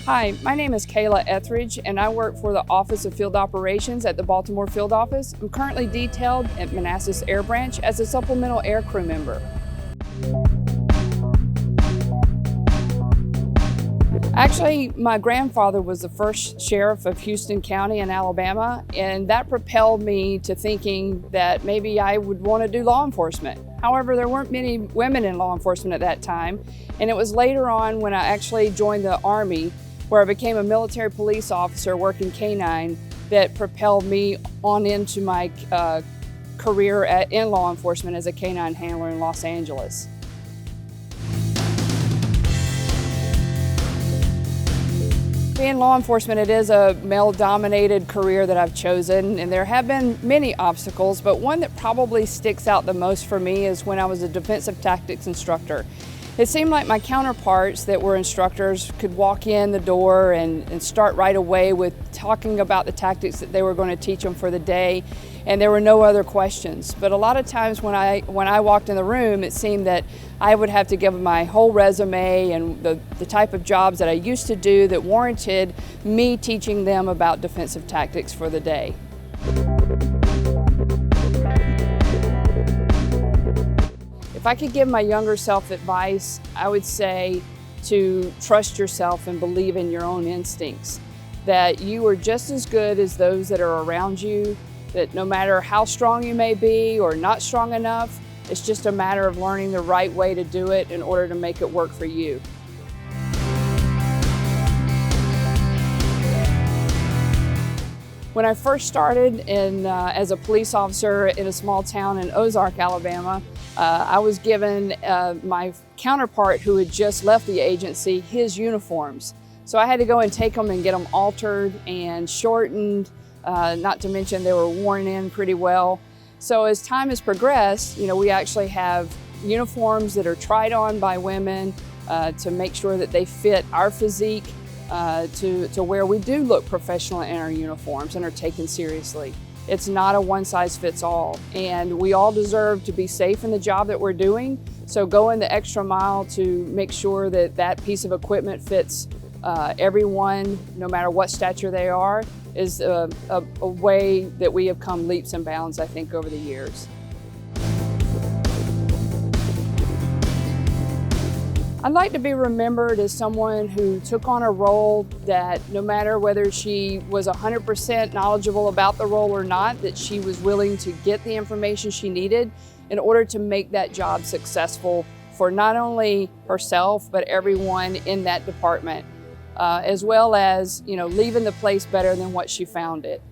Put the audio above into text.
Hi, my name is Kayla Etheridge and I work for the Office of Field Operations at the Baltimore Field Office. I'm currently detailed at Manassas Air Branch as a supplemental aircrew member. Actually, my grandfather was the first sheriff of Houston County in Alabama, and that propelled me to thinking that maybe I would want to do law enforcement. However, there weren't many women in law enforcement at that time, and it was later on when I actually joined the Army, where I became a military police officer working K-9, that propelled me on into my career in law enforcement as a K-9 handler in Los Angeles. Being law enforcement, it is a male-dominated career that I've chosen, and there have been many obstacles, but one that probably sticks out the most for me is when I was a defensive tactics instructor. It seemed like my counterparts that were instructors could walk in the door and start right away with talking about the tactics that they were going to teach them for the day, and there were no other questions. But a lot of times when I walked in the room, it seemed that I would have to give them my whole resume and the type of jobs that I used to do that warranted me teaching them about defensive tactics for the day. If I could give my younger self advice, I would say to trust yourself and believe in your own instincts, that you are just as good as those that are around you, that no matter how strong you may be or not strong enough, it's just a matter of learning the right way to do it in order to make it work for you. When I first started as a police officer in a small town in Ozark, Alabama, I was given my counterpart who had just left the agency his uniforms. So I had to go and take them and get them altered and shortened, not to mention they were worn in pretty well. So as time has progressed, we actually have uniforms that are tried on by women to make sure that they fit our physique, to where we do look professional in our uniforms and are taken seriously. It's not a one-size-fits-all, and we all deserve to be safe in the job that we're doing, so going the extra mile to make sure that that piece of equipment fits everyone, no matter what stature they are, is a way that we have come leaps and bounds, I think, over the years. I'd like to be remembered as someone who took on a role that no matter whether she was 100% knowledgeable about the role or not, that she was willing to get the information she needed in order to make that job successful for not only herself, but everyone in that department, as well as leaving the place better than what she found it.